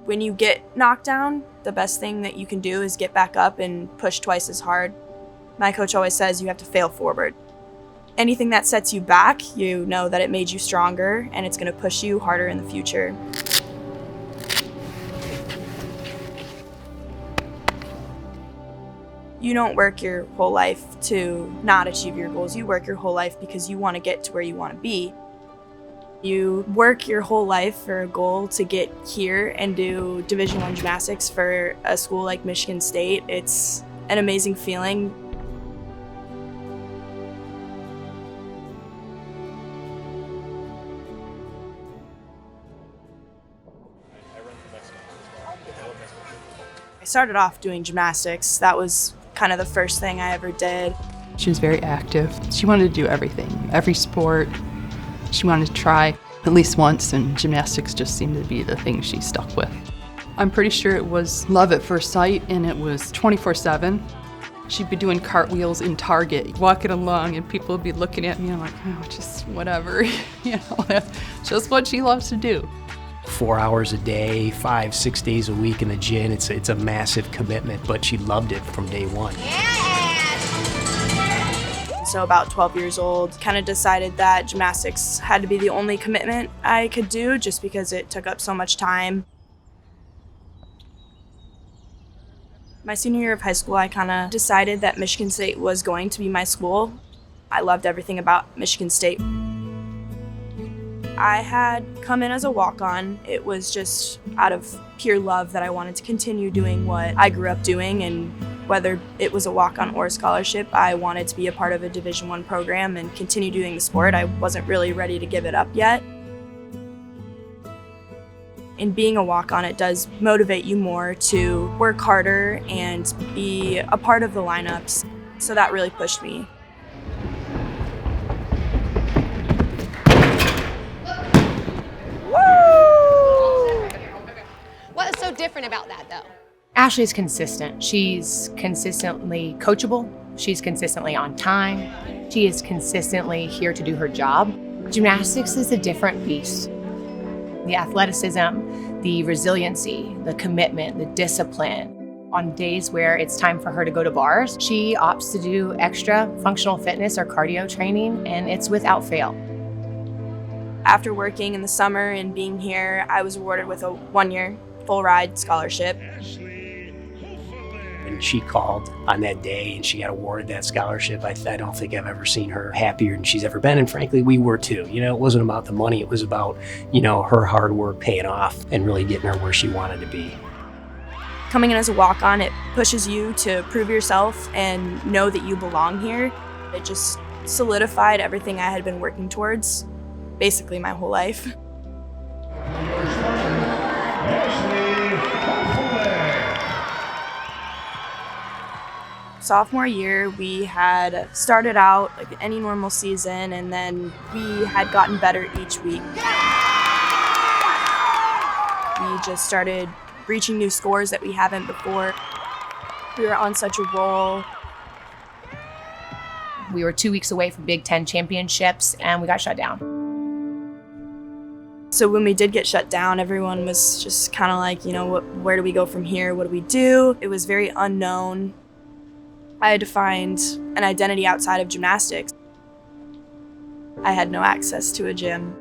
When you get knocked down, the best thing that you can do is get back up and push twice as hard. My coach always says you have to fail forward. Anything that sets you back, you know that it made you stronger and it's going to push you harder in the future. You don't work your whole life to not achieve your goals. You work your whole life because you want to get to where you want to be. You work your whole life for a goal to get here and do Division I gymnastics for a school like Michigan State. It's an amazing feeling. I started off doing gymnastics. That was kind of the first thing I ever did. She was very active. She wanted to do everything, every sport. She wanted to try at least once, and gymnastics just seemed to be the thing she stuck with. I'm pretty sure it was love at first sight, and it was 24/7. She'd be doing cartwheels in Target, walking along, and people would be looking at me and I'm like, oh, just whatever. That's just what she loves to do. 4 hours a day, 5-6 days a week in the gym. It's a massive commitment, but she loved it from day one. So about 12 years old, kind of decided that gymnastics had to be the only commitment I could do just because it took up so much time. My senior year of high school, I kind of decided that Michigan State was going to be my school. I loved everything about Michigan State. I had come in as a walk-on. It was just out of pure love that I wanted to continue doing what I grew up doing, and whether it was a walk-on or a scholarship, I wanted to be a part of a Division I program and continue doing the sport. I wasn't really ready to give it up yet. In being a walk-on, it does motivate you more to work harder and be a part of the lineups. So that really pushed me. What is so different about that, though? Ashley's consistent. She's consistently coachable. She's consistently on time. She is consistently here to do her job. Gymnastics is a different beast. The athleticism, the resiliency, the commitment, the discipline. On days where it's time for her to go to bars, she opts to do extra functional fitness or cardio training, and it's without fail. After working in the summer and being here, I was awarded with a 1-year full-ride scholarship. And she called on that day and she got awarded that scholarship. I don't think I've ever seen her happier than she's ever been. And frankly, we were too. It wasn't about the money. It was about, her hard work paying off and really getting her where she wanted to be. Coming in as a walk-on, it pushes you to prove yourself and know that you belong here. It just solidified everything I had been working towards, basically my whole life. Sophomore year, we had started out like any normal season, and then we had gotten better each week. We just started reaching new scores that we haven't before. We were on such a roll. We were 2 weeks away from Big Ten championships, and we got shut down. So when we did get shut down, everyone was just kind of like, where do we go from here? What do we do? It was very unknown. I had to find an identity outside of gymnastics. I had no access to a gym.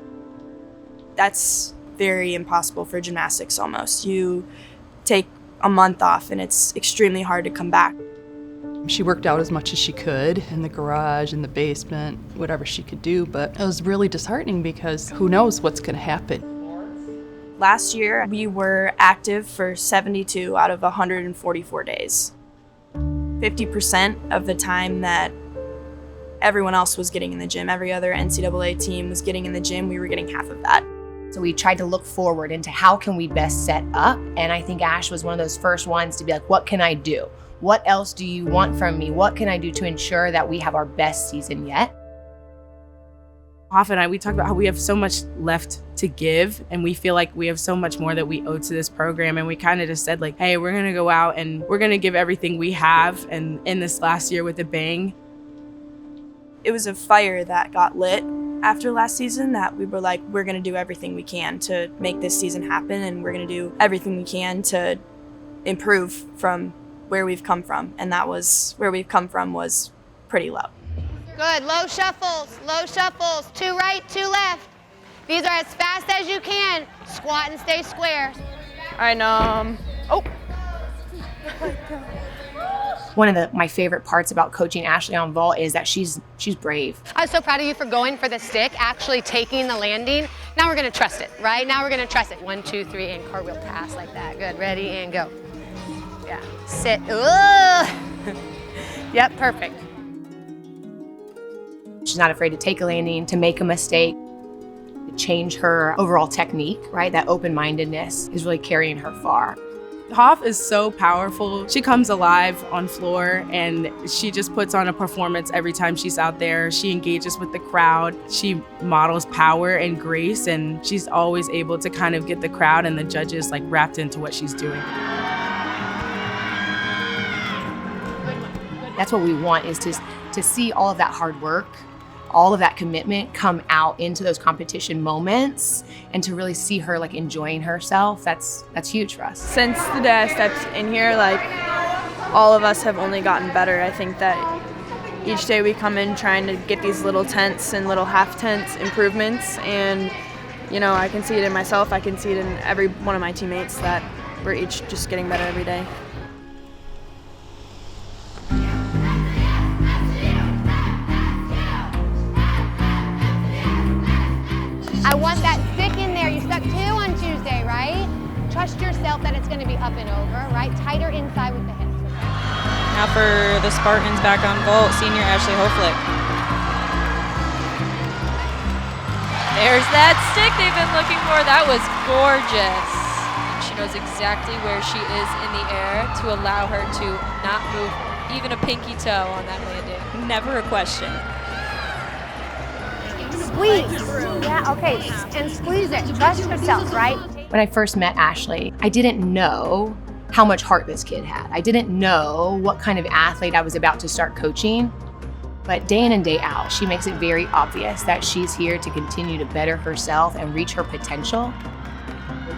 That's very impossible for gymnastics almost. You take a month off and it's extremely hard to come back. She worked out as much as she could in the garage, in the basement, whatever she could do, but it was really disheartening because who knows what's going to happen. Last year, we were active for 72 out of 144 days. 50% of the time that everyone else was getting in the gym, every other NCAA team was getting in the gym, we were getting half of that. So we tried to look forward into how can we best set up, and I think Ash was one of those first ones to be like, what can I do? What else do you want from me? What can I do to ensure that we have our best season yet? Often we talk about how we have so much left to give, and we feel like we have so much more that we owe to this program. And we kind of just said like, hey, we're gonna go out and we're gonna give everything we have, and in this last year with a bang. It was a fire that got lit after last season that we were like, we're going to do everything we can to make this season happen, and we're going to do everything we can to improve from where we've come from. And that was where we've come from was pretty low. Good, low shuffles, 2 right, 2 left. These are as fast as you can. Squat and stay square. All right, oh. One of my favorite parts about coaching Ashley on vault is that she's brave. I was so proud of you for going for the stick, actually taking the landing. Now we're gonna trust it, right? Now we're gonna trust it. 1, 2, 3, and cartwheel pass like that. Good, ready, and go. Yeah, sit, ooh. Yep, perfect. She's not afraid to take a landing, to make a mistake, to change her overall technique, right? That open-mindedness is really carrying her far. Hoff is so powerful. She comes alive on floor, and she just puts on a performance every time she's out there. She engages with the crowd. She models power and grace, and she's always able to kind of get the crowd and the judges like wrapped into what she's doing. That's what we want, is to see all of that hard work, all of that commitment come out into those competition moments, and to really see her like enjoying herself. That's huge for us. Since the day I stepped in here, like, all of us have only gotten better. I think that each day we come in trying to get these little tenths and little half tenths improvements, and you know, I can see it in myself, I can see it in every one of my teammates, that we're each just getting better every day. I want that stick in there. You stuck 2 on Tuesday, right? Trust yourself that it's gonna be up and over, right? Tighter inside with the hips. Now for the Spartans back on vault, senior Ashley Hofelich. There's that stick they've been looking for. That was gorgeous. And she knows exactly where she is in the air to allow her to not move even a pinky toe on that landing. Never a question. Squeeze. Yeah, okay, and squeeze it. Trust yourself, right? When I first met Ashley, I didn't know how much heart this kid had. I didn't know what kind of athlete I was about to start coaching. But day in and day out, she makes it very obvious that she's here to continue to better herself and reach her potential.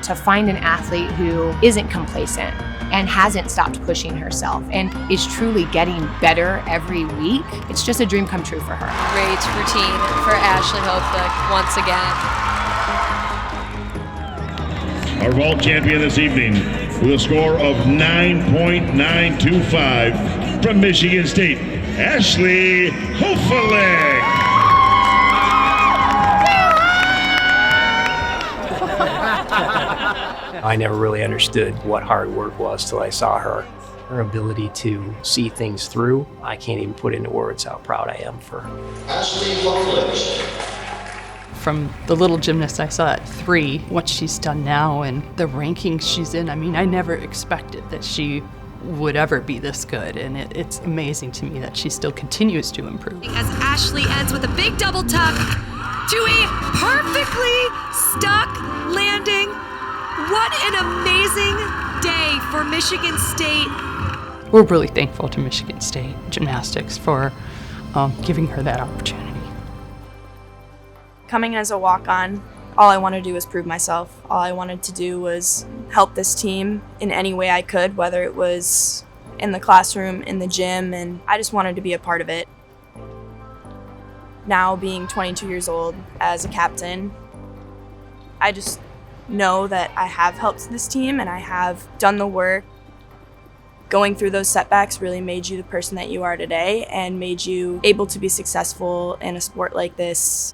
To find an athlete who isn't complacent and hasn't stopped pushing herself and is truly getting better every week, it's just a dream come true for her. Great routine for Ashley Hofelich once again. Our vault champion this evening with a score of 9.925 from Michigan State, Ashley Hofelich. I never really understood what hard work was till I saw her. Her ability to see things through, I can't even put into words how proud I am for her. Ashley Hofelich. From the little gymnast I saw at 3, what she's done now and the rankings she's in, I mean, I never expected that she would ever be this good, and it's amazing to me that she still continues to improve. As Ashley ends with a big double tuck to a perfectly stuck landing. What an amazing day for Michigan State. We're really thankful to Michigan State Gymnastics for giving her that opportunity. Coming as a walk-on, all I wanted to do was prove myself. All I wanted to do was help this team in any way I could, whether it was in the classroom, in the gym, and I just wanted to be a part of it. Now, being 22 years old as a captain, I just know that I have helped this team and I have done the work. Going through those setbacks really made you the person that you are today and made you able to be successful in a sport like this.